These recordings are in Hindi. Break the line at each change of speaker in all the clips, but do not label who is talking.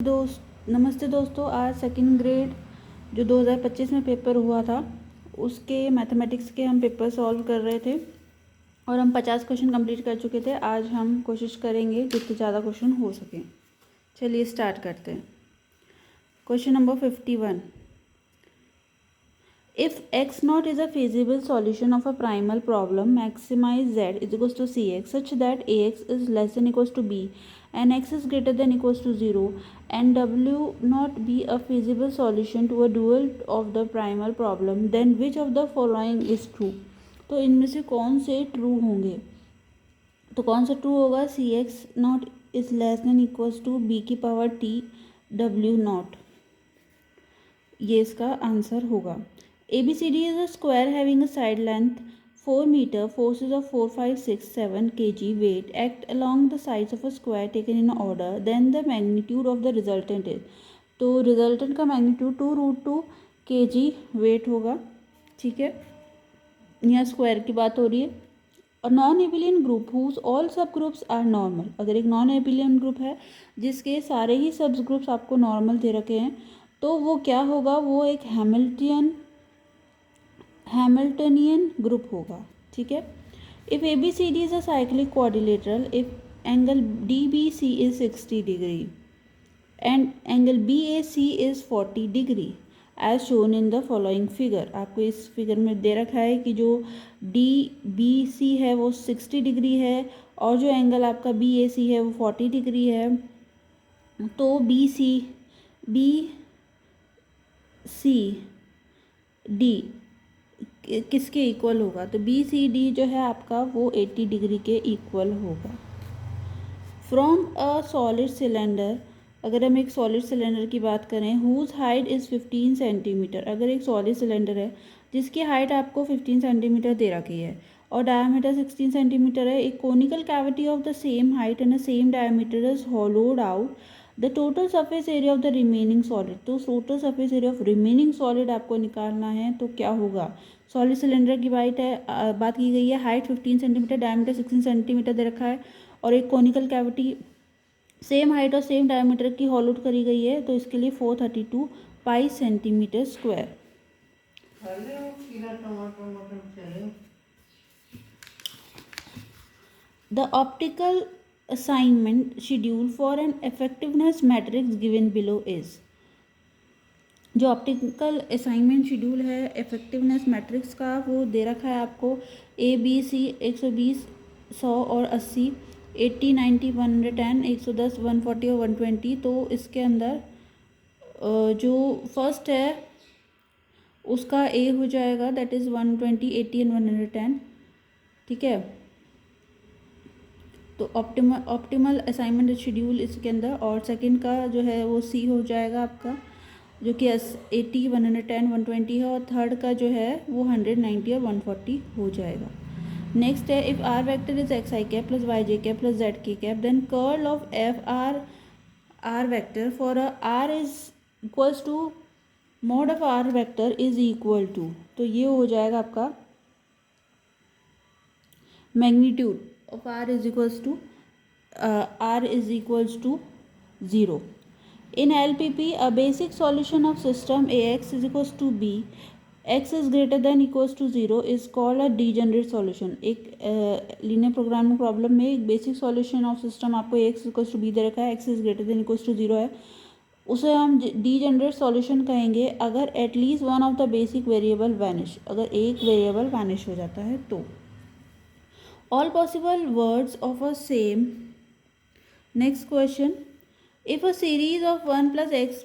नमस्ते दोस्तों। आज सेकंड ग्रेड जो 2025 में पेपर हुआ था उसके मैथमेटिक्स के हम पेपर सॉल्व कर रहे थे और हम 50 क्वेश्चन कंप्लीट कर चुके थे। आज हम कोशिश करेंगे जितने ज़्यादा क्वेश्चन हो सकें। चलिए स्टार्ट करते हैं। Question number 51। If x naught is a feasible solution of a primal problem, maximize z is equals to cx such that ax is less than equals to b and x is greater than equals to 0 and w not be a feasible solution to a dual of the primal problem, then which of the following is true? तो इनमें से कौन से ट्रू होंगे? तो कौन सा ट्रू होगा? C X nought is less than equals to B की पावर टी डब्ल्यू नॉट, ये इसका आंसर होगा। ABCD is a square having a side length 4 meter, forces of 4, 5, 6, 7 kg weight act along the sides of a square taken in order, then the magnitude of the resultant is। तो रिजल्टेंट का मैग्नीट्यूड 2√2 kg वेट होगा। ठीक है, यहाँ स्क्वायर की बात हो रही है। और non abelian group whose all subgroups are normal, अगर एक नॉन एबिलियन ग्रुप है जिसके सारे ही सब ग्रुप्स आपको नॉर्मल दे रखे हैं तो वो क्या होगा? वो एक हैमिल्टनियन ग्रुप होगा। ठीक है। If ABCD is a cyclic quadrilateral, if angle DBC is 60 degree and angle BAC is 40 degree as shown in the following figure. आपको इस फिगर में दे रखा है कि जो DBC है वो 60 डिग्री है और जो एंगल आपका BAC है वो 40 डिग्री है। तो BCD किसके इक्वल होगा? तो BCD जो है आपका वो 80 डिग्री के इक्वल होगा। फ्रॉम अ सॉलिड सिलेंडर, अगर हम एक सॉलिड सिलेंडर की बात करें, हुज हाइट इज़ 15 सेंटीमीटर। अगर एक सॉलिड सिलेंडर है जिसकी हाइट आपको 15 सेंटीमीटर दे रखी है और डायमीटर 16 सेंटीमीटर है, एक conical cavity of the same height and the same diameter is hollowed out, the total surface area of the remaining solid. तो total surface area of remaining solid आपको निकालना है तो क्या होगा? सॉलिड सिलेंडर की बात की गई है, हाइट 15 सेंटीमीटर, डायमीटर 16 सेंटीमीटर दे रखा है और एक कोनिकल कैविटी सेम हाइट और सेम डायमीटर की होलोड करी गई है, तो इसके लिए 432 pi centimetre square. The optical assignment schedule for an effectiveness matrix given below is. जो ऑप्टिकल असाइनमेंट शेड्यूल है इफेक्टिवनेस मैट्रिक्स का वो दे रखा है आपको ABC 120, 100 और 80, 80, 90, 110, 110, 140 और 120। तो इसके अंदर जो फर्स्ट है उसका A हो जाएगा, दैट इज़ 120, 80 एंड 110। ठीक है। तो ऑप्टिमल असाइनमेंट शेड्यूल इसके अंदर, और सेकंड का जो है वो C हो जाएगा आपका, जो कि 80, 110, 120 है, और थर्ड का जो है वो 190 और 140 हो जाएगा। नेक्स्ट है, if R vector is X I cap plus Y J cap plus Z K cap, then curl of F R vector for R is equals to mod of R vector is equal to. तो ये हो जाएगा आपका magnitude of R is equals to 0। In LPP, a basic solution of system AX is equals to B, x is greater than equals to 0 is called a degenerate solution। एक लीनियर प्रोग्रामिंग प्रॉब्लम में एक बेसिक सॉल्यूशन ऑफ सिस्टम आपको x इक्वल्स टू b दे रखा है, x is greater than equals to 0 है, उसे हम डीजेनरेट सॉल्यूशन कहेंगे अगर at least one of the basic variable vanish, अगर एक वेरिएबल वैनिश हो जाता है तो। All possible words of a same. Next question, if a series of 1 plus x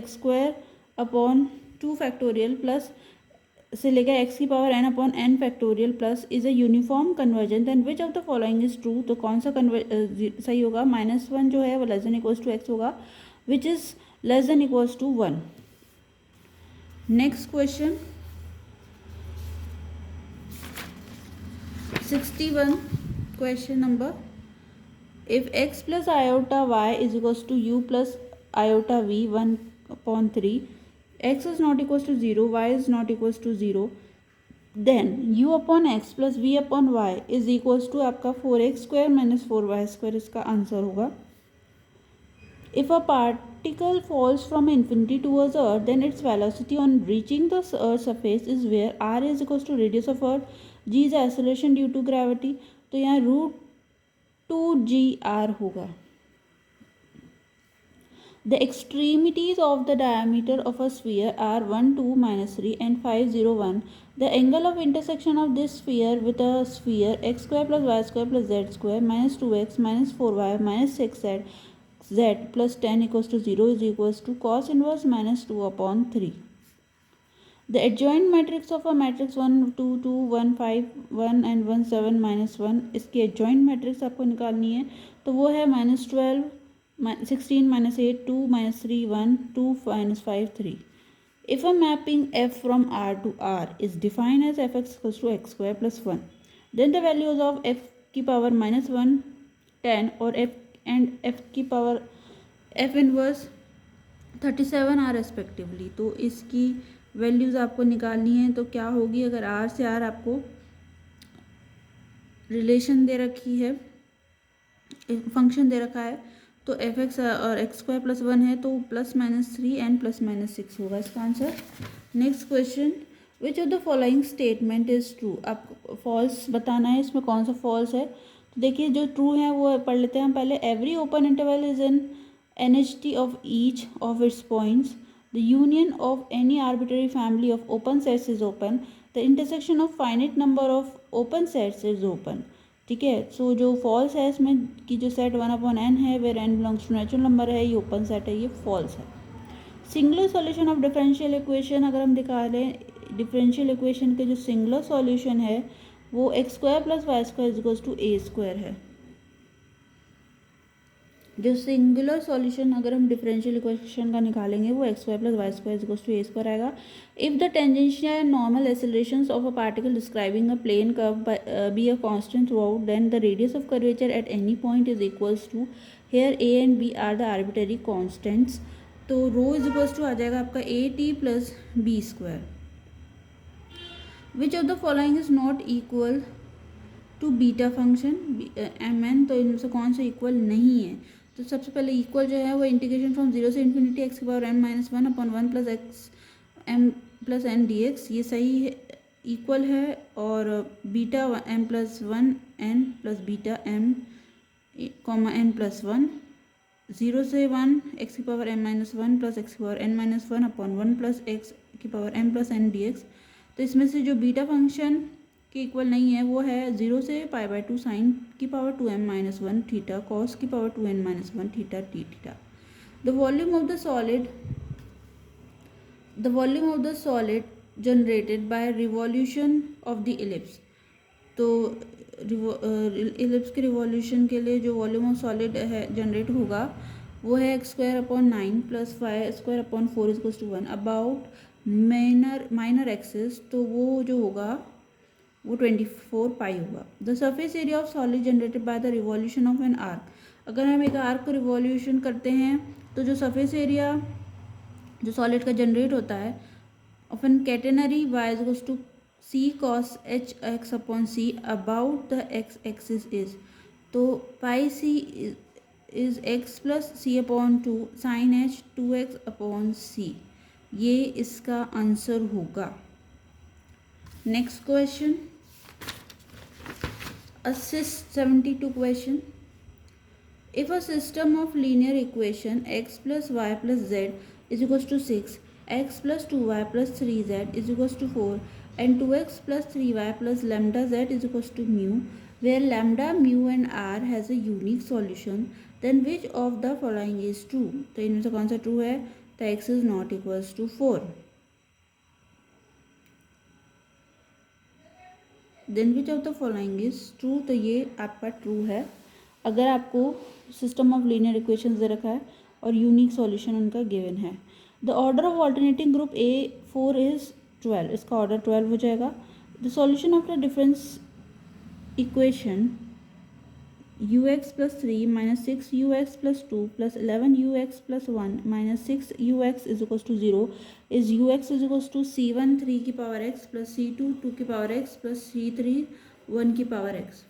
square upon 2 factorial plus से लेकर x की power n upon n factorial plus is a uniform conversion, then which of the following is true. तो कौन सा सही होगा? -1 जो है वो less than equals to x होगा, which is less than equals to 1। Next question 61, question number, if x plus iota y is equals to u plus iota v 1/3, x is not equals to 0, y is not equals to 0, then u upon x plus v upon y is equals to आपका 4x square minus 4y square, इसका आंसर होगा। if a part particle falls from infinity towards earth, then its velocity on reaching the earth surface is where r is equals to radius of earth, g is acceleration due to gravity. तो यहाँ √2gr होगा. The extremities of the diameter of a sphere are 1, 2, -3 and 5, 0, 1. The angle of intersection of this sphere with a sphere x square plus y square plus z square minus 2x minus 4y minus 6z z plus 10 equals to 0 is equals to cos inverse minus 2 upon 3. The adjoint matrix of a matrix 1, 2, 2, 1, 5, 1 and 1, 7, -1. इसकी adjoint matrix आपको निकालनी है, तो वो है -12, 16, -8, 2, -3, 1, 2, -5, 3. If a mapping f from R to R is defined as fx equals to x square plus 1, then the values of f की power -1, 10 और f की power f inverse 37 are respectively. तो इसकी वैल्यूज़ आपको निकालनी है. तो क्या होगी, अगर R से R आपको रिलेशन दे रखी है, फंक्शन दे रखा है, तो एफ एक्स और एक्स स्क्वायर प्लस 1 है, तो +-3 एंड +-6 होगा इसका answer. Next question, which of the following statement is true. आप फॉल्स बताना है, इसमें कौन सा फॉल्स है. तो देखिए जो ट्रू है वो पढ़ लेते हैं हम पहले. Every open interval is an NHT of each of its points. The union of any arbitrary family of open sets is open. The intersection of finite number of open sets is open. ठीक है. सो जो फॉल्स है इसमें कि जो सेट 1/n है where n belongs to natural number है, ये ओपन सेट है, ये फॉल्स है. Singular solution of differential equation अगर हम दिखा लें, डिफरेंशियल इक्वेशन के जो सिंगुलर सॉल्यूशन है वो x square plus Y square equals to a square है. जो सिंगुलर सॉल्यूशन अगर हम डिफरेंशियल इक्वेशन का निकालेंगे वो x square plus Y square equals to a square आएगा. If the tangential and normal accelerations of a particle describing a plane curve be a constant throughout, then the radius of curvature at any point is equals to, here a and b are the arbitrary constants. तो रो इज इक्वल्स टू आ जाएगा आपका a t plus b square. Which of the following is not equal to beta function mn. तो इनमें से कौन सा इक्वल नहीं है. तो सबसे पहले इक्वल जो है वो इंटीग्रेशन फ्रॉम 0 से इन्फिनिटी x की power m-1 upon 1 plus x m plus n dx, ये सही है, इक्वल है. और beta m plus 1 n plus beta m comma n plus 1, 0 से 1 x की पावर m-1 प्लस x की power n-1 upon 1 plus x की power m plus n dx. तो इसमें से जो बीटा फंक्शन के इक्वल नहीं है वो है 0 से π/2 साइन की पावर 2m-1 थीटा कॉस की power 2n-1 theta T theta. The volume of the solid generated by revolution of the ellipse. तो इलिप्स के रिवॉल्यूशन के लिए जो वॉल्यूम ऑफ सॉलिड है जनरेट होगा वो है x square upon 9 plus y square upon 4 equals to 1. About minor axis, तो वो जो होगा वो 24 पाई होगा. The surface area of solid generated by the revolution of an arc. अगर हम एक आर्क को रिवॉल्यूशन करते हैं तो जो सरफेस एरिया जो सॉलिड का जनरेट होता है of an catenary y equals to c cos h x upon c about the x axis is. तो pi c is x plus c upon 2 sine h 2x upon c. ये इसका आंसर होगा. Next question, a 72 question. If a system of linear equation x plus y plus z is equals to 6, x plus 2y plus 3z is equals to 4 and 2x plus 3y plus lambda z is equals to mu, where lambda, mu and r has a unique solution, then which of the following is true. तो इनमें से कौन सा ट्रू है. तो x is not equals to 4. Then which of the following is true. तो ये आपका ट्रू है अगर आपको सिस्टम ऑफ लीनियर इक्वेशंस दे रखा है और यूनिक सॉल्यूशन उनका गिवन है. The order of alternating group A4 is 12. इसका ऑर्डर 12 हो जाएगा. The solution of the difference equation ux plus 3 minus 6ux plus 2 plus 11ux plus 1 minus 6ux is equals to 0 is ux is equals to c1 3 की पावर x plus c2 2 की पावर x plus c3 1 की power x.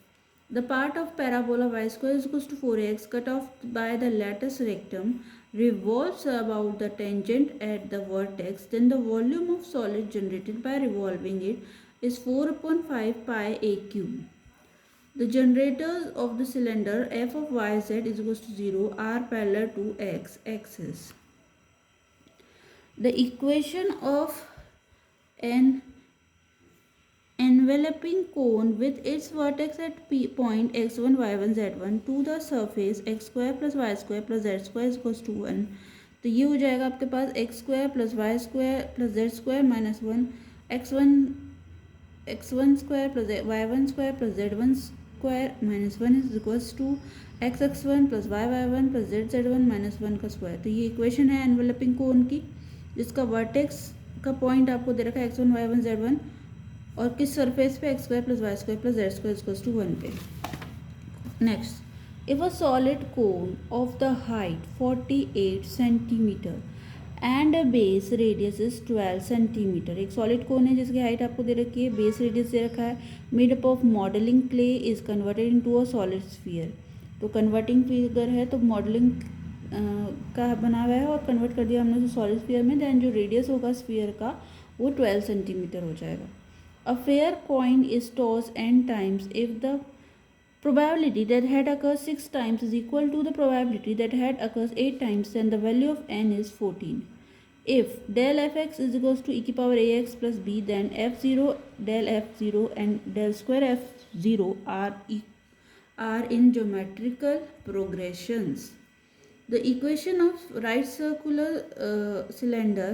The part of parabola y square is equals to 4x cut off by the latus rectum revolves about the tangent at the vertex, then the volume of solid generated by revolving it is 4 upon 5 pi a cube. The generators of the cylinder f of yz is equals to 0 are parallel to x axis. The equation of an enveloping cone with its vertex at point x1 y1 z1 to the surface x square plus y square plus z square is equals to 1. तो ये हो जाएगा आपके पास X square plus Y square plus Z square minus 1 x1 square plus y1 square plus z1 square minus 1 is equals to x1 plus y1 plus z1 minus 1 का स्क्वायर. तो ये इक्वेशन है एनवेलपिंग कोन की, जिसका वर्टेक्स का पॉइंट आपको दे रखा है x1 y1 z1 और किस सरफेस पे x square plus Y square plus Z square equals to 1 पे. Next, if a solid cone of the height 48 centimetre and a base radius is 12 centimetre. एक सॉलिड कोन है जिसकी हाइट आपको दे रखी है, बेस रेडियस दे रखा है, made up of modelling clay is converted into a solid sphere. तो कन्वर्टिंग फिगर है तो मॉडलिंग का बना हुआ है और कन्वर्ट कर दिया हमने सॉलिड स्फीयर में. देन जो रेडियस होगा स्फीयर का वो 12 सेंटीमीटर हो जाएगा. A fair coin is tossed n times if the probability that head occurs 6 times is equal to the probability that head occurs 8 times, then the value of n is 14. If del fx is equals to e की power ax plus b, then f0, del f0 and del square f0 are in geometrical progressions. The equation of right circular cylinder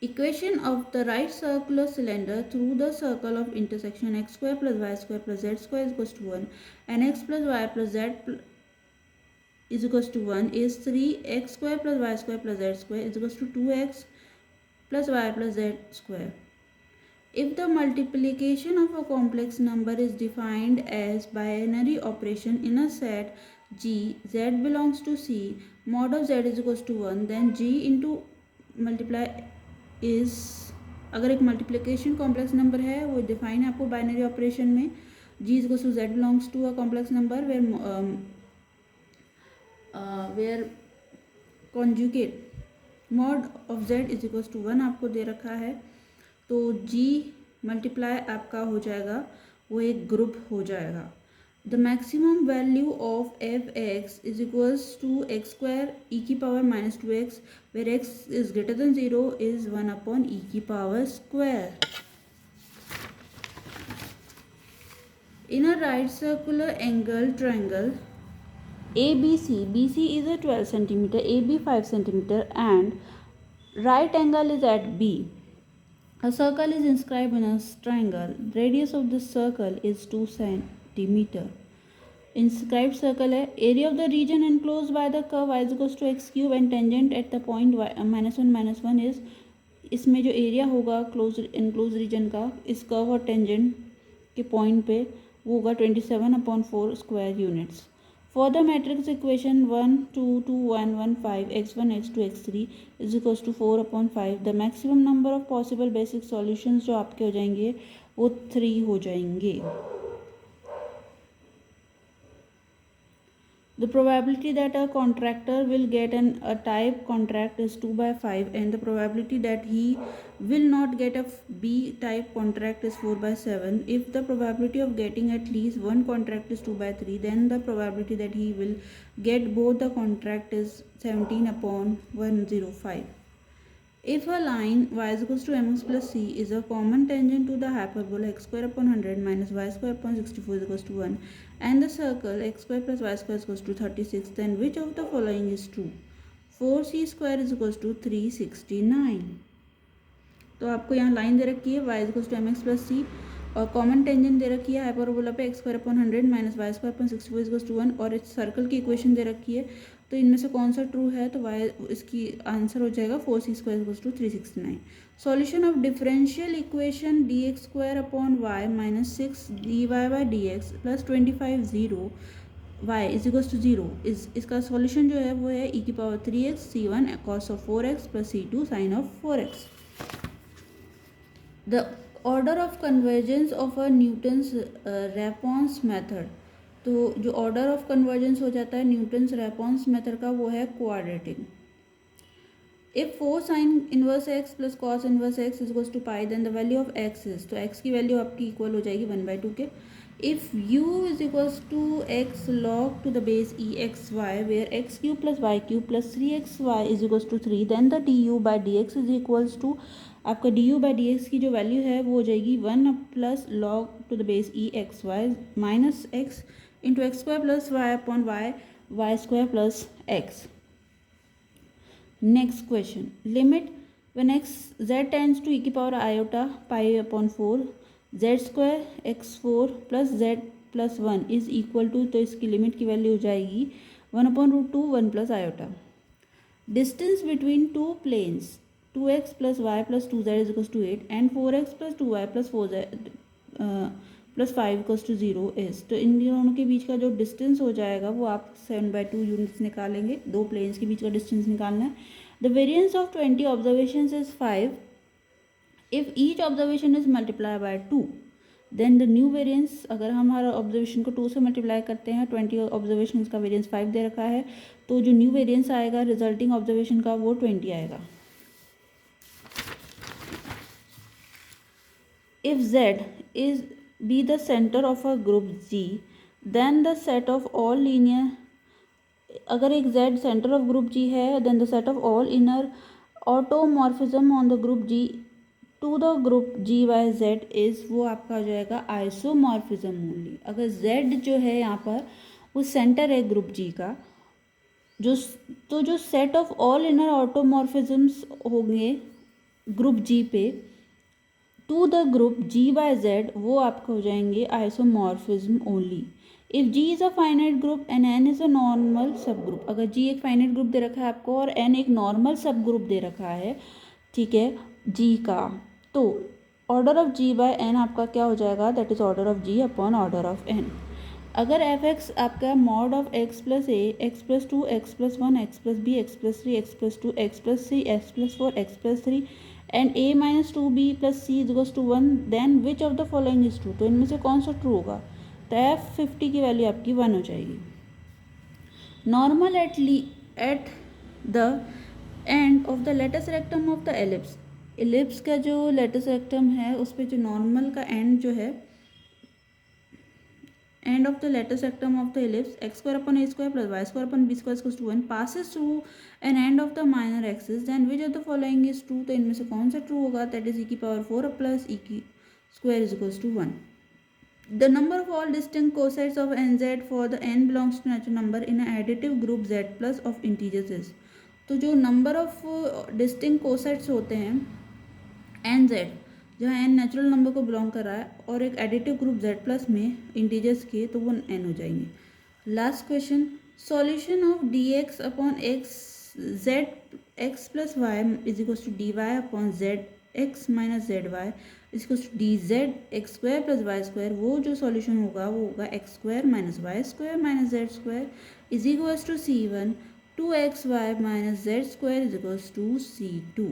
equation of the right circular cylinder through the circle of intersection x square plus y square plus z square is equals to 1 and x plus y plus z is equals to 1 is 3x square plus y square plus z square is equals to 2x plus y plus z square. If the multiplication of a complex number is defined as binary operation in a set G, z belongs to C, mod of z is equals to 1, then G into multiply is, अगर एक मल्टीप्लिकेशन कॉम्प्लेक्स नंबर है वो डिफाइन है आपको बाइनरी ऑपरेशन में. G is equals to Z belongs to a complex number where conjugate mod of Z is equals to 1 आपको दे रखा है. तो जी मल्टीप्लाई आपका हो जाएगा वो एक ग्रुप हो जाएगा. The maximum value of fx is equals to x square e की power minus 2x, where x is greater than 0 is 1 upon e की power square. In a right circular angle triangle ABC, BC is a 12 centimeter, AB 5 centimeter and right angle is at B. A circle is inscribed in a triangle. Radius of the circle is 2 centimeter. Inscribed circle है. Area of the region enclosed by the curve y is equals to x cube and tangent at the point y minus 1 is, इसमें जो एरिया होगा क्लोज इनक्लोज रीजन का इस कर्व और टेंजेंट के पॉइंट पे वो होगा 27/4 square units. For the matrix equation 1 2 2 1 1 5 x1 x2 x3 is equals to 4/5. The maximum number of possible basic solutions जो आपके हो जाएंगे वो 3 हो जाएंगे. The probability that a contractor will get a type contract is 2/5 and the probability that he will not get a B type contract is 4/7. If the probability of getting at least one contract is 2/3, then the probability that he will get both the contract is 17/105. If a line y is equals to mx plus c is a common tangent to the hyperbola x square upon 100 minus y square upon 64 is equals to 1 and the circle x square plus y square is equals to 36, then which of the following is true? 4c square is equals to 369. तो आपको यहाँ लाइन दे रखी है y is equals to mx plus c और कॉमन टेंजेंट दे रखी है हाइपरबोला पे x square upon 100 minus y square upon 64 is equals to 1 और इस सर्कल की इक्वेशन दे रखी है. तो इनमें से कौन सा ट्रू है तो y इसकी आंसर हो जाएगा 4c square equals to 369. Solution of differential equation dx square upon y minus 6 dy by dx plus 25 0 y is equals to 0 इस इसका सॉल्यूशन जो है वो है e की power 3x c1 cos of 4x plus c2 sine of 4x. The order of convergence of a Newton's response method. तो जो ऑर्डर ऑफ कन्वर्जेंस हो जाता है न्यूटन्स रेस्पॉन्स मेथड का वो है quadratic. If 4 sin inverse x plus cos inverse x is equals to pi then the value of x is, तो x की वैल्यू आपकी इक्वल हो जाएगी 1/2 के. If u is equals to x log to the base e x y where x cube plus y cube plus 3xy is equals to 3 then the du by d x is equals to, आपका du बाई डी एक्स की जो वैल्यू है वो हो जाएगी 1 plus log to the base e x y minus x into x square plus y upon y y square plus x. Next question. Limit when x z tends to e की power iota pi upon 4 z square x4 plus z plus 1 is equal to, तो इसकी लिमिट की वैल्यू हो जाएगी 1/√2 1 plus iota. Distance between two planes 2x plus y plus 2z is equals to 8 and 4x plus 2y plus 4z plus 5 equals to 0 is, तो इन दोनों के बीच का जो डिस्टेंस हो जाएगा वो आप 7/2 यूनिट्स निकालेंगे. दो प्लेन्स के बीच का डिस्टेंस निकालना है. The variance of 20 observations is 5. If each observation is multiply by 2 then the new variance, अगर हम हमारा ऑब्जर्वेशन को 2 से मल्टीप्लाई करते हैं, 20 ऑब्जर्वेशन का वेरिएंस 5 दे रखा है, तो जो न्यू वेरिएंस आएगा रिजल्टिंग ऑब्जर्वेशन का वो 20 आएगा. If z is be the center of a group G, then the set of all linear, अगर एक Z center of group G है then the set of all inner automorphism on the group G to the group G by Z is, वो आपका हो जाएगा isomorphism only. अगर Z जो है यहाँ पर वो सेंटर है ग्रुप G का, तो जो set of all inner automorphisms होंगे ग्रुप G पे to the group G by Z वो आपको हो जाएंगे isomorphism only. If G is a finite group and N is a normal sub group, अगर G एक फाइनाइट ग्रुप दे रखा है आपको और N एक नॉर्मल सब ग्रुप दे रखा है, ठीक है, G का, तो order of G by N आपका क्या हो जाएगा, that is order of G upon order of N. अगर एफ एक्स आपका mod of x plus a x plus 2 x plus 1 x plus b x plus 3 x plus 2 x plus 3 x plus 4 x plus 3 and a minus 2b plus c is equals to 1 then which of the following is true, तो इनमें से कौन सा ट्रू होगा, तो F50 की वैल्यू आपकी 1 हो जाएगी. Normal at the end of the latus rectum of the ellipse, ellipse का जो लेटस रेक्टम है उस पर जो नॉर्मल का एंड जो है, end of the lattice rectum of the ellipse x square upon a square plus y square upon b square equals to 1 passes through an end of the minor axis, then which of the following is true, तो इनमें से कौन सा ट्रू होगा, that is e की पावर 4 plus e की square is equals to 1. The number of all distinct cosets of nz for the n belongs to natural number in an additive group z plus of integers is, तो जो नंबर ऑफ डिस्टिंक्ट कोसेट्स होते हैं nz जहाँ n नेचुरल नंबर को बिलोंग कर रहा है और एक एडिटिव ग्रुप z प्लस में इंटीजर्स के, तो वो n हो जाएंगे. Last question, solution of dx upon x z x plus y is equals to dy upon z x minus z y is equals to d z x square plus Y square, वो जो सॉल्यूशन होगा वो होगा x square minus y square minus z square is equals to C1 2xy minus z square is equals to C2.